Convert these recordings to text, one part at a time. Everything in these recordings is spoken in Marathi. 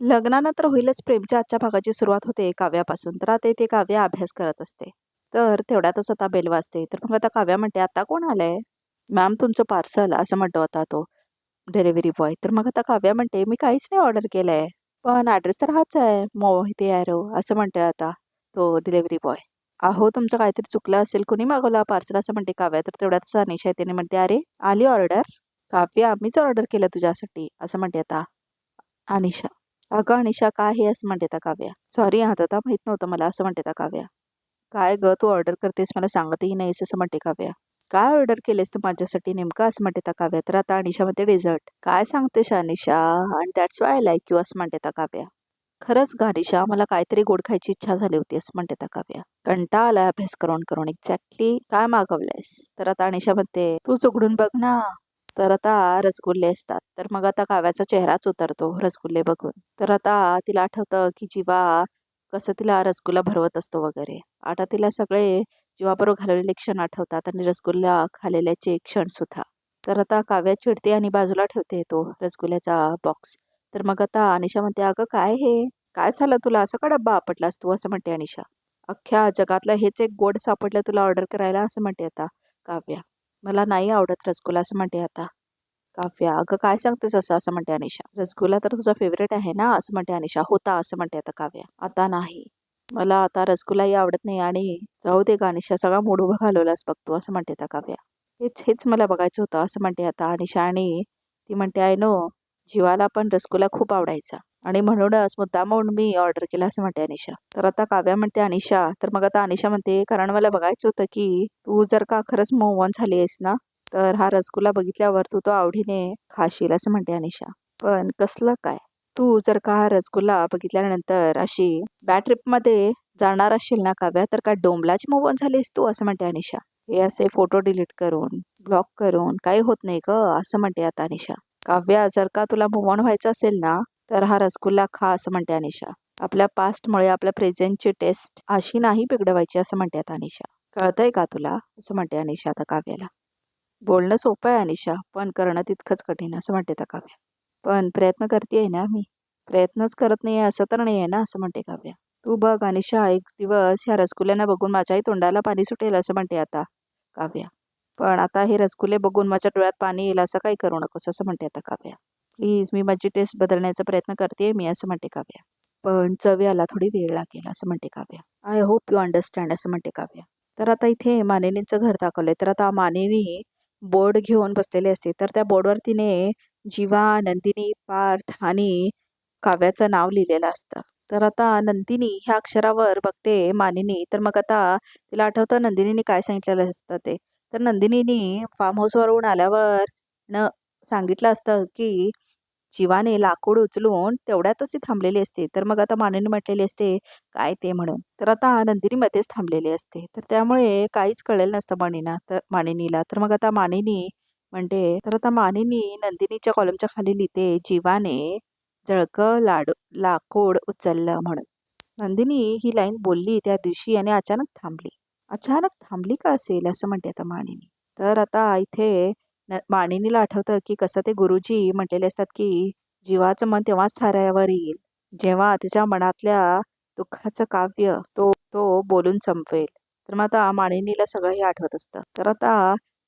लग्नानंतर होईलच प्रेमच्या आजच्या भागाची सुरुवात होते काव्यापासून. तर आता इथे काव्या अभ्यास करत असते. तर तेवढ्यातच आता बेल वाजते. तर मग आता काव्या म्हणते, "आता कोण आलंय?" "मॅम तुमचं पार्सल" असं म्हणतो आता तो डिलिव्हरी बॉय. तर मग आता काव्या म्हणते, "मी काहीच नाही ऑर्डर केलंय. पण ॲड्रेस तर हाच आहे, मोहिते एरो" असं म्हणतोय आता तो डिलिव्हरी बॉय. "अहो तुमचं काहीतरी चुकलं असेल. कुणी मागवला पार्सल?" असं म्हणते काव्या. तर तेवढ्यातच अनिशा येते आणि म्हणते, "अरे आली ऑर्डर?" "काव्या मीच ऑर्डर केलं तुझ्यासाठी" असं म्हणते आता अनिशा. "अगं अनिशा काय हे?" असं म्हणते आता काव्या. "सॉरी हां दादा माहीत नव्हतं मला" असं म्हणते आता काव्या. "काय गं तू ऑर्डर करतेस मला सांगतही नाहीस" असं म्हणते काव्या. "काय ऑर्डर केलेस तू माझ्यासाठी नेमकं?" असं म्हणते आता काव्या. तर आता अनिशा म्हणते डेझर्ट. "काय सांगतेस अनिशा आणि that's why I like you" असं म्हणते आता काव्या. "खरंच गं अनिशा मला काहीतरी गोड खायची इच्छा झाली होती" असं म्हणते आता काव्या. "कंटाळा आलाय अभ्यास करून करून. एक्झॅक्टली काय मागवलंयस?" तर आता अनिशा म्हणते, "तूच उघडून बघ ना." तर आता रसगुल्ले असतात. तर मग आता काव्याचा चेहराच उतरतो रसगुल्ले बघून. तर आता तिला आठवतं की जीवा कसं तिला रसगुल्ला भरवत असतो वगैरे. आता तिला सगळे जीवाबरोबर घालवलेले क्षण आठवतात आणि रसगुल्ला खाल्लेल्याचे क्षण सुद्धा. तर आता काव्या चिडते आणि बाजूला ठेवते तो रसगुल्ल्याचा बॉक्स. तर मग आता अनिशा म्हणते, "अगं काय हे? काय झालं तुला? असा का डब्बा आपटलास तू?" असं म्हणते अनिशा. "अख्ख्या जगातलं हेच एक गोड सापडलं तुला ऑर्डर करायला" असं म्हणते आता काव्या. "मला नाही आवडत रसगुल्ला" असं म्हणते आता काव्या. "अगं काय सांगतेस असं?" असं म्हणते अनिशा. "रसगुल्ला तर तुझा फेवरेट आहे ना?" असं म्हणते अनिशा. "होता" असं म्हणते आता काव्या. "आता नाही. मला आता रसगुल्लाही आवडत नाही आणि जाऊ दे गं अनिशा सगळा मूड उभा घालवलास बघ तू" असं म्हणते आता काव्या. "हेच हेच मला बघायचं होतं" असं म्हणते आता अनिशा आणि ती म्हणते, "आय नो जीवाला पण रसगुल्ला खूप आवडायचा आणि म्हणूनच मुद्दामहून मी ऑर्डर केला" असं म्हणते अनिशा. तर आता काव्या म्हणते अनिशा तर मग आता अनिशा म्हणते, "कारण मला बघायचं होतं की तू जर का खरंच मूव्ह ऑन झाली आहेस ना तर हा रसगुल्ला बघितल्यावर तू तो आवडीने खाशील" असं म्हणते अनिशा. "पण कसलं काय? तू जर का हा रसगुल्ला बघितल्यानंतर अशी बॅड ट्रिपमध्ये जाणार असशील ना काव्या तर काय डोंबलाची मूव्ह ऑन झालीस तू" असं म्हणते अनिशा. "हे असे फोटो डिलीट करून, ब्लॉक करून काही होत नाही गं" असं म्हणते आता अनिशा. "काव्या जर का तुला मूव्ह ऑन व्हायचं असेल ना तर हा रसगुल्ला खा" असं म्हणते अनिशा. "आपल्या पास्टमुळे आपल्या प्रेझेंटची टेस्ट अशी नाही बिघडवायची" असं म्हणते आता अनिशा. "कळतंय का तुला?" असं म्हणते अनिशा आता काव्याला. "बोलणं सोपं आहे अनिशा, पण करणं तितकंच कठीण" असं म्हणते आता काव्या. "पण प्रयत्न करतेय ना मी." "प्रयत्नच करत नाहीये असं तर नाही आहे ना" असं म्हणते काव्या. "तू बघ अनिशा एक दिवस ह्या रसगुल्ल्यांना बघून माझ्याही तोंडाला पाणी सुटेल" असं म्हणते आता काव्या. "पण आता हे रसगुल्ले बघून माझ्या डोळ्यात पाणी येईल असं काही करू नकोस" असं म्हणते आता काव्या. "प्लीज मी माझी टेस्ट बदलण्याचा प्रयत्न करतेय मी" असं म्हणते काव्या. "पण चव्याला थोडी वेळ लागेल" असं म्हणते Kavya. "I hope you understand" असं म्हणते काव्या. तर आता इथे मानिनीचं घर दाखवलंय. तर आता मानिनी बोर्ड घेऊन बसलेले असते. तर त्या बोर्डवर तिने जीवा, नंदिनी, पार्थ आणि काव्याचं नाव लिहिलेलं असतं. तर आता नंदिनी ह्या अक्षरावर बघते मानिनी. तर मग आता तिला आठवतं नंदिनीने काय सांगितलेलं असतं ते. तर नंदिनीने फार्म हाऊसवरून आल्यावर न सांगितलं असतं की जीवाने लाकूड उचलून तेवढ्यातच ती थांबलेली असते. तर मग आता मानिनी म्हटलेली असते, "काय ते?" म्हणून. तर आता नंदिनी मध्येच थांबलेली असते. तर त्यामुळे काहीच कळेल नसतं मानिनीला. तर मग आता मानिनी म्हणते तर आता मानिनी नंदिनीच्या कॉलमच्या खाली लिहिते, "जीवाने जळकं लाकूड उचललं" म्हणून. नंदिनी ही लाईन बोलली त्या दिवशी आणि अचानक थांबली. अचानक थांबली का असेल असं म्हणते आता मानिनी. तर आता इथे मानिनीला आठवतं की कसं ते गुरुजी म्हटलेले असतात की जीवाचं मन तेव्हाच थाऱ्यावर येईल जेव्हा तिच्या मनातल्या दुःखाचं काव्य तो तो बोलून संपवेल. तर मग आता मानिनीला सगळं हे आठवत असतं. तर आता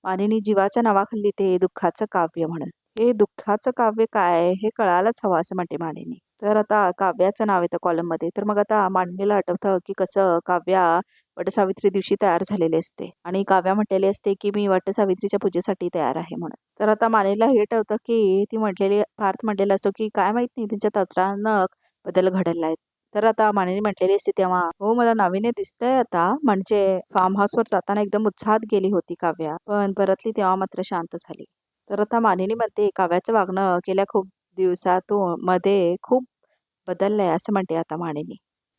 मानिनी जीवाच्या नावाखाली ते दुःखाचं काव्य म्हणून. हे दुःखाचं काव्य काय हे कळायलाच हवं असं म्हणते मानिनी. तर आता काव्याचं नाव येतं कॉलममध्ये. तर मग आता मानिनीला आठवतं की कसं काव्या वटसावित्री दिवशी तयार झालेली असते आणि काव्या म्हटलेली असते की मी वटसावित्रीच्या पूजेसाठी तयार आहे म्हणून. तर आता मानेला हे ठेवतं की ती म्हटलेली पार्थ म्हटलेला असतो की काय माहित नाही त्यांच्यात अचानक बदल घडला आहे. तर आता मानिनी म्हटलेली असते तेव्हा, "हो मला नाविन्य दिसतंय आता." म्हणजे फार्म हाऊसवर जाताना एकदम उत्साहात गेली होती काव्या, पण परतली तेव्हा मात्र शांत झाली. तर आता मानिनी म्हणते, "काव्याचं वागणं गेल्या खूप दिवसातून मध्ये खूप बदललंय" असं म्हणते आता मानिनी.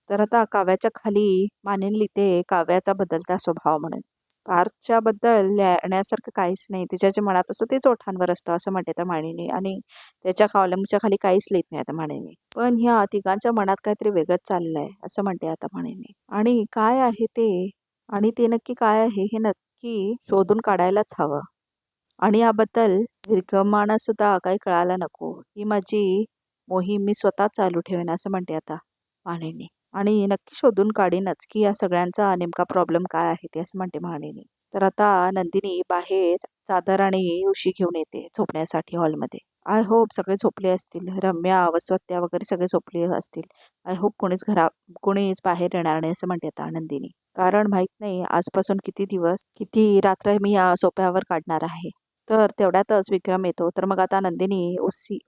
तर आता काव्याच्या खाली मानिनी लिहिते काव्याचा बदलता स्वभाव म्हणून. पार्थच्या बद्दल लिहिण्यासारखं काहीच नाही. तिच्या जे मनात असतं तेच ओठांवर असतं असं म्हणते आता मानिनी आणि त्याच्या कॉलमच्या खाली काहीच लिहित नाही आता मानिनी. पण ह्या तिघांच्या मनात काहीतरी वेगळंच चाललंय असं म्हणते आता मानिनी. आणि काय आहे ते आणि ते नक्की काय आहे हे नक्की शोधून काढायलाच हवं. आणि याबद्दल निर्गमांना सुद्धा काही कळायला नको. ही माझी मोहीम मी स्वतः चालू ठेवेन असं म्हणते आता मानेनी. आणि नक्की शोधून काढीनच की या सगळ्यांचा नेमका प्रॉब्लेम काय आहे ते असं म्हणते मानेनी. तर आता नंदिनी बाहेर चादर आणि उशी घेऊन येते झोपण्यासाठी हॉलमध्ये. आय होप सगळे झोपले असतील. रम्या, वसवत्या वगैरे सगळे झोपले असतील. आय होप कोणीच बाहेर येणार नाही असं म्हणते आता नंदिनी. कारण माहित नाही आजपासून किती दिवस, किती रात्र मी या सोफ्यावर काढणार आहे. तर तेवढ्यातच विक्रम येतो. तर मग आता नंदिनी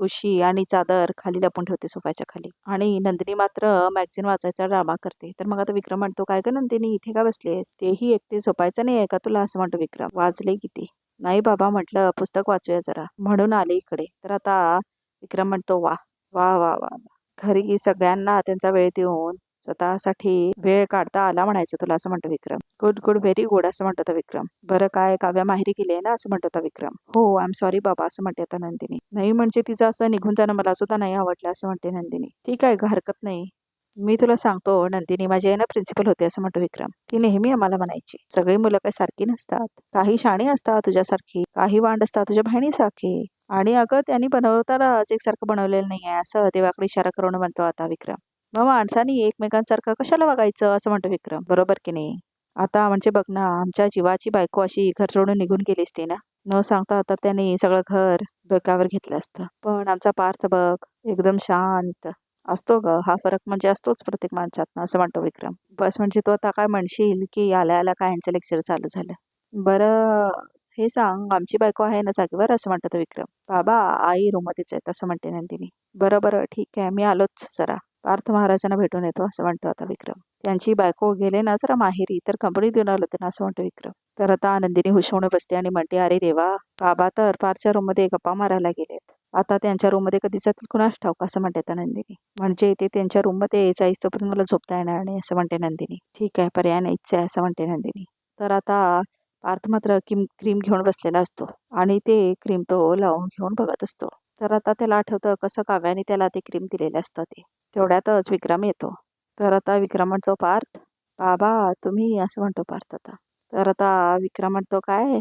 उशी आणि चादर खाली लपून ठेवते सोफ्याच्या खाली. आणि नंदिनी मात्र मॅगझिन वाचायचा ड्रामा करते. तर मग आता विक्रम म्हणतो, काय ग नंदिनी इथे का बसलीयस? तेही एकटी झोपायचं नाही आहे का तुला असं म्हणतो विक्रम. वाजले किती? नाही बाबा म्हटलं पुस्तक वाचूया जरा म्हणून आले इकडे. तर आता विक्रम म्हणतो, वा वा वा वा वा. घरी सगळ्यांना त्यांचा वेळ देऊन स्वतःसाठी वेळ काढता आला म्हणायचं तुला असं म्हणतो विक्रम. गुड गुड व्हेरी गुड असं म्हणतो आता विक्रम. बरं काय काव्या माहेरी गेली आहे ना असं म्हणतो आता विक्रम. हो आय एम सॉरी बाबा असं म्हणते आता नंदिनी. नाही म्हणजे तिचं असं निघून जाणं मला सुद्धा नाही आवडलं असं म्हणते नंदिनी. ठीक आहे हरकत नाही. मी तुला सांगतो नंदिनी माझी आहे ना प्रिन्सिपल होते असं म्हणतो विक्रम. ती नेहमी आम्हाला म्हणायची सगळी मुलं काही सारखी नसतात. काही शाणी असतात तुझ्यासारखी, काही वांड असतात तुझ्या बहिणीसारखी. आणि अगं त्यांनी बनवतानाच एकसारखं बनवलेलं नाही आहे असं देवाकडे इशारा करून म्हणतो आता विक्रम. मग माणसानी एकमेकांसारखं कशाला वागायचं असं म्हणतो विक्रम. बरोबर की नाही? आता म्हणजे बघ ना आमच्या जीवाची बायको अशी घर सोडून निघून गेली असते ना. न सांगता तर त्याने सगळं घर डोक्यावर घेतलं असतं. पण आमचा पार्थ बघ एकदम शांत असतो ग. हा फरक म्हणजे असतोच प्रत्येक माणसात असं म्हणतो विक्रम. बस म्हणजे तू आता काय म्हणशील की आल्या आल्या काय यांचं लेक्चर चालू झालं. बरं हे सांग आमची बायको आहे ना जागेवर असं म्हणतो तो विक्रम. बाबा आई रूममध्येच आहेत असं म्हणते नंदिनी. बरं बरं ठीक आहे मी आलोच जरा. पार्थ महाराजांना भेटून येतो असं म्हणतो आता विक्रम. त्यांची बायको गेले ना जरा माहेरी तर कंपनी देऊन आलो ना असं म्हणतो विक्रम. तर आता नंदिनी हुशावून बसते आणि म्हणते अरे देवा बाबा तर पारच्या रूममध्ये गप्पा मारायला गेलेत. आता त्यांच्या रूममध्ये कधी जातील कुणास ठाऊक असं म्हणते आता नंदिनी. म्हणजे ते त्यांच्या रूममध्ये जाईस तोपर्यंत मला झोपता येणार नाही असं म्हणते नंदिनी. ठीक आहे पर्याय नाहीच आहे असं म्हणते नंदिनी. तर आता पार्थ मात्र क्रीम घेऊन बसलेला असतो आणि ते क्रीम तो लावून घेऊन बघत असतो. तर आता त्याला आठवतं कसं काव्याने त्याला ते क्रीम दिलेलं असतं ते. तेवढ्यातच विक्रम येतो. तर आता विक्रम म्हणतो पार्थ बाबा तुम्ही असं म्हणतो पार्थ आता. तर आता विक्रम म्हणतो काय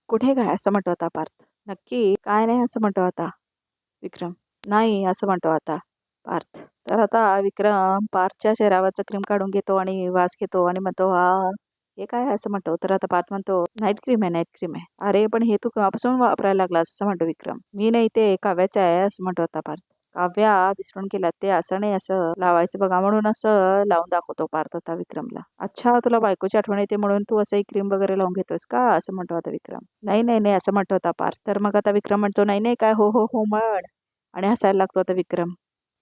कुठे काय असं म्हणतो आता पार्थ. नक्की काय नाही असं म्हणतो आता विक्रम. नाही असं म्हणतो आता पार्थ. तर आता विक्रम पार्थच्या चेहऱ्यावरचं क्रीम काढून घेतो आणि वास घेतो आणि म्हणतो हा हे काय आहे असं म्हणतो. तर आता पार्थ म्हणतो नाईट क्रीम आहे नाईट क्रीम आहे. अरे पण हे तू केव्हापासून वापरायला लागलास असं म्हणतो विक्रम. मी नाही ते काव्याचं आहे असं म्हणतो आता पार्थ. काव्या विसरून गेला ते असं नाही असं लावायचं बघा म्हणून असं लावून दाखवतो पार्थ आता विक्रमला. अच्छा तुला बायकोची आठवण येते म्हणून तू असं क्रीम वगैरे लावून घेतोस का असं म्हणतो आता विक्रम. नाही नाही नाही असं म्हणतो आता पार्थ. तर मग आता विक्रम म्हणतो नाही नाही काय हो हो हो म्हण आणि हसायला लागतो आता विक्रम.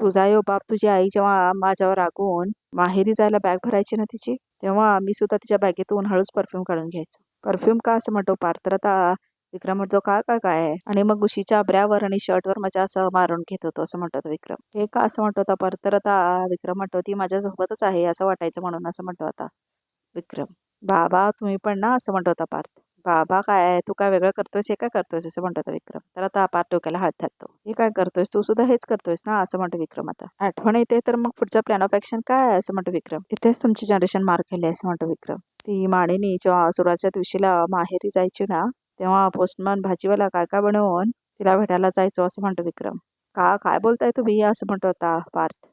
तुझा यो बाप तुझी आई जेव्हा माझ्यावर रागून माहेरी जायला बॅग भरायची ना तिची तेव्हा मी सुद्धा तिच्या बॅगेतून हळूच परफ्यूम काढून घ्यायचो. परफ्यूम का असं म्हणतो पार्थ. तर आता विक्रम म्हणतो काय काय काय आहे आणि मग उशीच्या आब्र्यावर आणि शर्टवर माझ्या असं मारून घेत होतो असं म्हणतो विक्रम. हे का असं म्हणतो आता पार्थ. तर आता विक्रम म्हणतो ती माझ्यासोबतच आहे असं वाटायचं म्हणून असं म्हणतो आता विक्रम. बाबा तुम्ही पण ना असं म्हणतो होता पार्थ. बाबा काय तू काय वेगळं करतोयस हे काय करतोयस असं म्हणतो होता विक्रम. तर आता पार्थ डोक्याला हात घालतो. हे काय करतोयस तू सुद्धा हेच करतोयस ना असं म्हणतो विक्रम. आता आठवण येते तर मग पुढचा प्लॅन ऑफ ऍक्शन काय असं म्हणतो विक्रम. तिथेच तुमची जनरेशन मार्क केली असं म्हणतो विक्रम. ती माणिनी जेव्हा सुरुवातच्या दिवशीला माहेरी जायची ना तेव्हा पोस्टमन भाजीवाला काय काय बनवून तिला भेटायला जायचो असं म्हणतो विक्रम. का काय बोलताय तुम्ही असं म्हणतो होता पार्थ.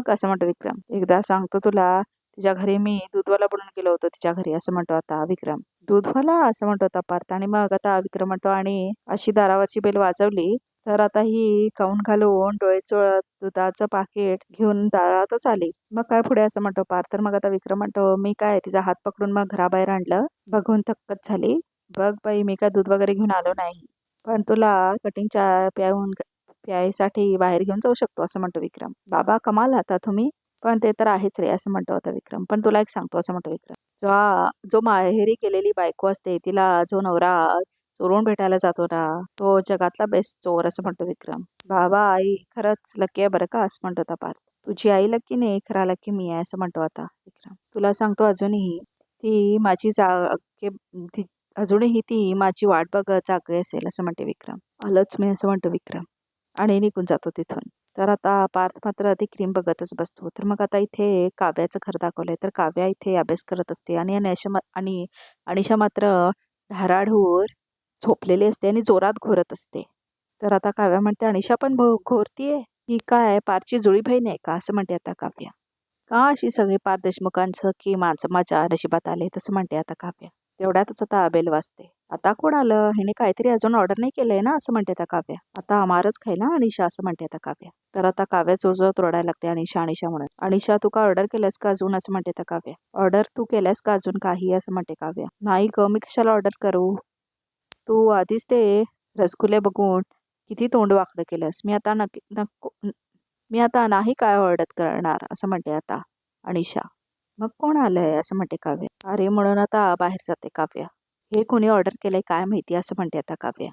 कसं म्हणतो विक्रम. एकदा सांगतो तुला तिच्या घरी मी दूधवाला बनून गेलो होतो तिच्या घरी असं म्हणतो आता विक्रम. दूधवाला असं म्हणतो आता पार्थ. आणि मग आता विक्रम म्हणतो आणि अशी दारावरची बेल वाजवली तर आता ही काऊन घालून डोळे चोळत दुधाचं पाकिट घेऊन दारातच आली. मग काय पुढे असं म्हणतो पार्थ. तर मग आता विक्रम म्हणतो मी काय तिचा हात पकडून मग घराबाहेर आणलं. बघून थक्कच झाली. बघ बाई मी काय दूध वगैरे घेऊन आलो नाही पण तुला कटिंगच्या प्यायसाठी बाहेर घेऊन जाऊ शकतो असं म्हणतो विक्रम. बाबा कमाल आता तुम्ही. पण ते तर आहेच रे असं म्हणतो होता विक्रम. पण तुला एक सांगतो असं म्हणतो विक्रम. जो माहेरी केलेली बायको असते तिला जो नवरा चोरून भेटायला जातो ना तो जगातला बेस्ट चोर असं म्हणतो विक्रम. बाबा आई खरंच लकी आहे बरं का असं म्हणतो होता पार्थ. तुझी आई लकी नाही खरा लकी मी आहे असं म्हणतो आता विक्रम. तुला सांगतो अजूनही ती माझी ती अजूनही ती माझी वाट बघत जागी असेल असं म्हणते विक्रम. आलोच मी असं म्हणतो विक्रम आणि निघून जातो तिथून. तर आता पार्थ मात्र ती क्रीम बघतच बसतो. तर मग आता इथे काव्याचं घर दाखवलंय. तर काव्या इथे अभ्यास करत असते आणि अनिशा मात्र धाराडूर झोपलेली असते आणि जोरात घोरत असते. तर आता काव्या म्हणते अनिशा पण घोरतीये. ही काय पारची जुळी बहीण आहे का असं म्हणते आता काव्या. का अशी सगळी पार देशमुखांचं की माणसं माझ्या नशिबात आले तसं म्हणते आता काव्या. तेवढ्यातच आता बेल वाजते. आता कोण आलं, हिने काहीतरी अजून ऑर्डर नाही केलंय ना असं म्हणते आता काव्या. आता आमारच खायला अनिशा असं म्हणते आता काव्या. तर आता काव्या जोरजोर तोडायला लागते अनिशा अनिशा म्हणून. अनिशा तू का ऑर्डर केलंस का अजून असं म्हणते आता काव्या. ऑर्डर तू केलंस का अजून काही असं म्हणते काव्या. नाही ग मी कशाला ऑर्डर करू, तू आधीच ते रसगुल्ले बघून किती तोंड वाकडं केलंस. मी आता नक्की नको, मी आता नाही काय ऑर्डर करणार असं म्हणते आता अनिशा. मग कोण आलंय असं म्हणते काव्या. अरे म्हणून आता बाहेर जाते काव्या. हे कोणी ऑर्डर केलंय काय माहिती असं म्हणते आता काव्या.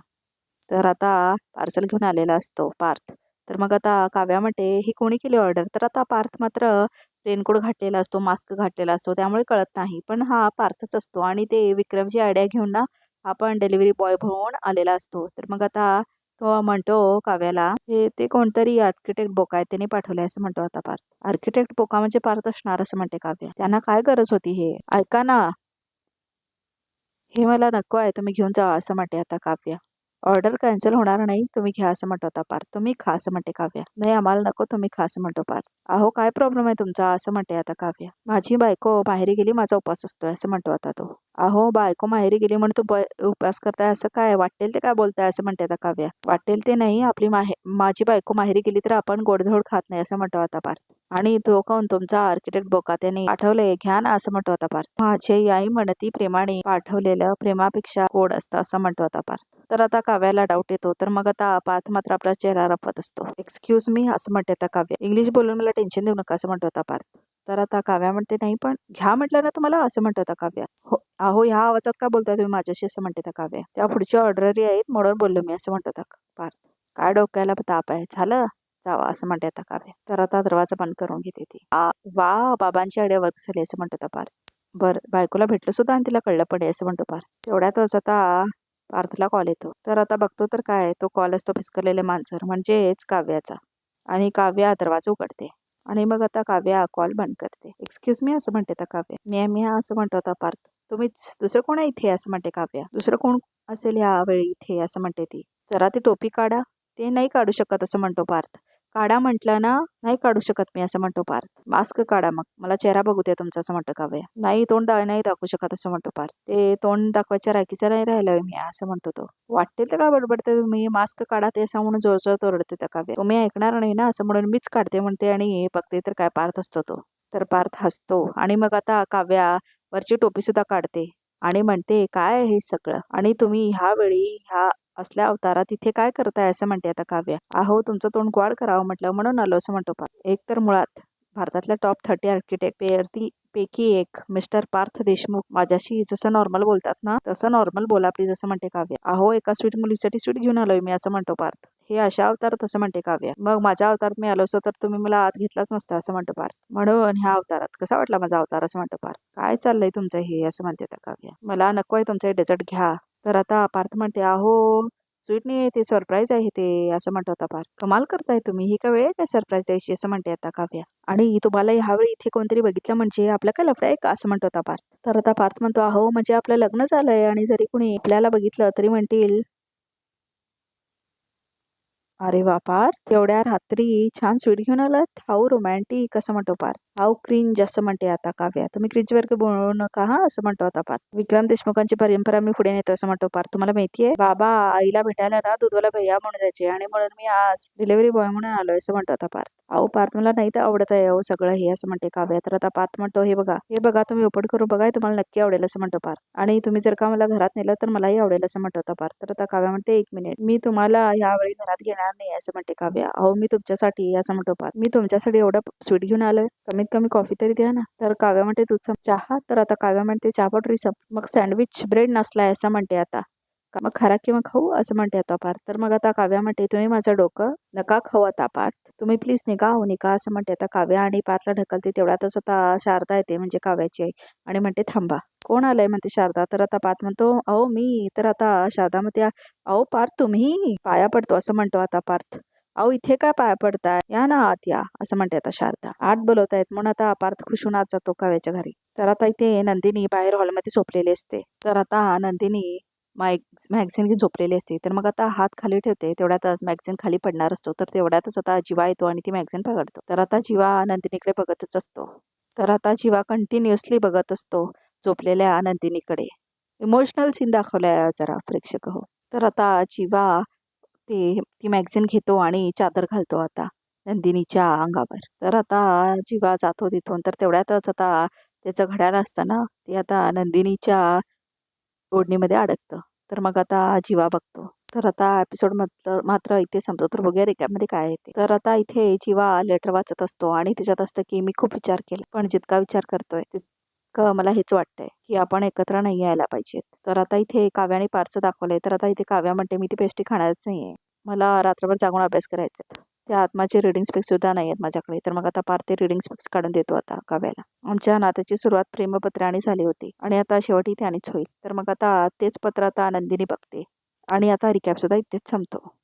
तर आता पार्सल घेऊन आलेला असतो पार्थ. तर मग आता काव्या म्हणते ही कोणी केली ऑर्डर. तर आता पार्थ मात्र रेनकोट घातलेला असतो, मास्क घातलेला असतो, त्यामुळे कळत नाही. पण हा पार्थच असतो आणि ते विक्रमची आयडिया घेऊन ना आपण डिलिव्हरी बॉय म्हणून आलेला असतो. तर मग आता तो म्हणतो काव्याला हे ते कोणतरी आर्किटेक्ट बोका आहे त्याने पाठवलंय असं म्हणतो आता पार्थ. आर्किटेक्ट बोका म्हणजे पार्थ असणार असं म्हणते काव्या. त्यांना काय गरज होती हे, ऐका ना, हे मला नको आहे तुम्ही घेऊन जा असं म्हणते आता काव्या. ऑर्डर कॅन्सल होणार नाही, तुम्ही घ्या असं म्हणतो आता पार्थ. तुम्ही खा असं म्हणते काव्या. नाही आम्हाला नको, तुम्ही खा असं म्हणतो पार्थ. अहो काय प्रॉब्लेम आहे तुमचा असं म्हणते आता काव्या. माझी बायको माहेरी गेली, माझा उपवास असतोय असं म्हणतो आता तो. अहो बायको माहेरी गेली म्हणून तू उपवास करताय असं काय, वाटेल ते काय बोलताय असं म्हणते आता काव्या. वाटेल ते नाही, आपली माझी बायको माहेरी गेली तर आपण गोडधोड खात नाही असं म्हणतो आता पार्थ. आणि तो कोण तुमचा आर्किटेक्ट बोका त्याने पाठवलंय घ्या ना असं म्हणतो आता पार्थ. माझी आई म्हणती प्रेमाने पाठवलेलं प्रेमापेक्षा गोड असतं असं म्हणतो आता पार्थ. तर आता काव्याला डाऊट येतो. तर मग आता पार्थ मात्र आपला चेहरा रपत असतो. एक्सक्यूज मी असं म्हणते आता काव्या. इंग्लिश बोलून मला टेन्शन देऊ नका असं म्हणतो आता पार्थ. तर आता काव्या म्हणते नाही पण घ्या म्हटलं ना तुम्हाला असं म्हणतो आता काव्या. हो अहो ह्या आवाजात का बोलताय तुम्ही माझ्याशी असं म्हणते आता काव्या. त्या पुढची ऑर्डरही आहेत म्हणून बोललो मी असं म्हणतो आता पार्थ. काय डोक्याला ताप आहे, झालं जावा असं म्हणते आता काव्या. तर आता दरवाजा बंद करून घेते ती. वा बाबांची आयडिया वर्क झाली असं म्हणतो आता पार्थ. बरं बायकोला भेटलं सुद्धा आणि तिला कळलं पण आहे असं म्हणतो पार्थ. तेवढ्यातच आता पार्थला कॉल येतो. तर आता बघतो तर काय तो कॉल असतो फिसकलेले मांजर म्हणजेच काव्याचा. आणि काव्या दरवाजा उघडते आणि मग आता काव्या कॉल बंद करते. एक्सक्यूज मी असं म्हणते आता काव्या. मी असं म्हणतो आता पार्थ. तुम्हीच, दुसरं कोण आहे इथे असं म्हणते काव्या. दुसरं कोण असेल यावेळी इथे असं म्हणते ती. जरा ती टोपी काढा. ते नाही काढू शकत असं म्हणतो पार्थ. काढा म्हटलं ना, नाही काढू शकत मी असं म्हणतो पार्थ. मास्क काढा मग, मला चेहरा बघू द्या तुमचा असं म्हणतो काव्या. नाही तोंड नाही दाखवू शकत असं म्हणतो पार्थ. ते तोंड दाखवायच्या राखीचं नाही राहिलं मी असं म्हणतो तो. वाटते तर का बडबडते तुम्ही, मास्क काढा ते असं म्हणून जोर जोर तोरडते त्या काव्या. तुम्ही ऐकणार नाही ना असं म्हणून मीच काढते म्हणते आणि बघते तर काय पार्थ असतो तो. तर पार्थ हसतो आणि मग आता काव्या वरची टोपी सुद्धा काढते आणि म्हणते काय हे सगळं, आणि तुम्ही ह्यावेळी ह्या असल्या अवतारात इथे काय करताय असं म्हणते आता काव्या. अहो तुमचं तोंड ग्वाड करावं म्हटलं म्हणून आलो असं म्हणतो पार्थ. एक तर मुळात भारतातल्या टॉप 30 आर्किटेक्ट पैकी एक मिस्टर पार्थ देशमुख माझ्याशी जसं नॉर्मल बोलतात ना तसं नॉर्मल बोला प्लीज असं म्हणते काव्या. अहो एका स्वीट मुलीसाठी स्वीट घेऊन आलोय मी असं म्हणतो पार्थ. हे अशा अवतारात असं म्हणते काव्या. मग माझ्या अवतारात मी आलो असतो तर तुम्ही मला आत घेतलाच नसतं असं म्हणतो पार्थ. म्हणून ह्या अवतारात कसा वाटला माझा अवतार असं म्हणतो पार्थ. काय चाललंय तुमचं हे असं म्हणते आता काव्या. मला नको आहे तुमचं डेझर्ट घ्या. तर आता पार्थ म्हणते अहो स्वीट नाही आहे ते, सरप्राईज आहे ते असं म्हणतो आता पार्थ. कमाल करताय तुम्ही, ही का वेळ आहे काय सरप्राईज द्यायची असं म्हणते आता काव्या. आणि तुम्हाला ह्यावेळी इथे कोणतरी बघितलं म्हणजे आपलं काय लफडं आहे का असं म्हणतो आता पार्थ. तर आता पार्थ म्हणतो अहो म्हणजे आपलं लग्न झालंय आणि जरी कुणी आपल्याला बघितलं तरी म्हणतील अरे वा पार्थ, तेवढ्या रात्री छान स्वीट घेऊन आलात, हाऊ रोमॅन्टिक असं म्हणतो पार्थ. हाऊ क्रिंज असं म्हणते आता काव्या. तुम्ही क्रिंज वर्ग बोलू नका हा असं म्हणतो आता पार्थ. विक्रम देशमुखांची परंपरा मी पुढे नेतो असं म्हणतो पार्थ. तुम्हाला माहितीये बाबा आईला भेटायला ना दूधवाला भैया म्हणून जायचे आणि म्हणून मी आज डिलिव्हरी बॉय म्हणून आलोय असं म्हणतो आता पार्थ. अहो पार्थ मला नाही तर आवडत आहे अहो सगळं हे असं म्हणते काव्या. तर आता पार्थ म्हणतो हे बघा तुम्ही ओपन करून बघा, तुम्हाला नक्की आवडेल असं म्हणतो पार्थ. आणि तुम्ही जर का मला घरात नेलं तर मलाही आवडेल असं म्हणतो आता पार्थ. तर आता काव्या म्हणते 1 मिनिट, मी तुम्हाला यावेळी घरात घेणार नाही असं म्हणते काव्या. अहो मी तुमच्यासाठी असं म्हणतो पार्थ. मी तुमच्यासाठी एवढं स्वीट घेऊन आलोय, कमीत कमी कॉफी तरी द्या ना. तर काव्या म्हणते दूध चहा. तर आता काव्या म्हणते चहा पावडरी सप, मग सँडविच ब्रेड नसलाय असं म्हणते आता. मग खरा किंवा खाऊ असं म्हणते आता पार्थ. तर मग आता काव्या म्हणते तुम्ही माझं डोकं नका खाऊ आता पार्थ, तुम्ही प्लीज निघा हो निघा असं म्हणते आता काव्या. आणि पार्थला ढकलते. तेवढ्यातच आता शारदा येते म्हणजे काव्याची आई आणि म्हणते थांबा. कोण आलंय म्हणते शारदा. तर आता पार्थ म्हणतो अहो मी. तर आता शारदा म्हणते अहो पार्थ तुम्ही, पाया पडतो असं म्हणतो आता पार्थ. अहो इथे काय पाया पडताय, या ना आत या असं म्हणते आता शारदा. आत बोलवतायत म्हणून आता पार्थ खुशून आत जातो काव्याच्या घरी. तर आता इथे नंदिनी बाहेर हॉलमध्ये झोपलेली असते. तर आता नंदिनी मॅगझिन घेऊन झोपलेली असते. तर मग आता हात खाली ठेवते, तेवढ्यातच मॅगझिन खाली पडणार असतो. तर तेवढ्यातच आता जीवा येतो आणि ती मॅगझिन पकडतो. तर आता जीवा नंदिनीकडे बघतच असतो. तर आता जीवा कंटिन्युअसली बघत असतो झोपलेल्या नंदिनीकडे. इमोशनल सीन दाखवलाय जरा प्रेक्षक हो. तर आता जीवा ती मॅगझिन घेतो आणि चादर घालतो आता नंदिनीच्या अंगावर. तर आता जीवा जातो तिथून. तर तेवढ्यातच आता त्याचं घड्याळ असतं ना, ते आता नंदिनीच्या ओढणीमध्ये अडकतं. तर मग आता जीवा बघतो. तर आता एपिसोड मात्र इथे संपतो. तर बघूया रिकॅपमध्ये काय आहे ते. तर आता इथे जीवा लेटर वाचत असतो आणि त्याच्यात असतं की मी खूप विचार केला, पण जितका विचार करतोय तितकं मला हेच वाटतंय की आपण एकत्र नाही यायला पाहिजेत. तर आता इथे काव्याने पारचं दाखवलंय. तर आता इथे काव्या म्हणते मी ती पेस्ट्री खाणारच नाहीये. मला रात्रभर जागून अभ्यास करायचा आहे. त्या आत्माचे रीडिंग स्पेक्स सुद्धा नाही आहेत माझ्याकडे. तर मग आता पार ते रीडिंग स्पेक्स काढून देतो आता काव्याला. आमच्या नात्याची सुरुवात प्रेमपत्राने झाली होती आणि आता शेवटी त्यानेच होईल. तर मग आता तेच पत्र आता नंदिनी बघते आणि आता रिकॅप सुद्धा इथेच संपतो.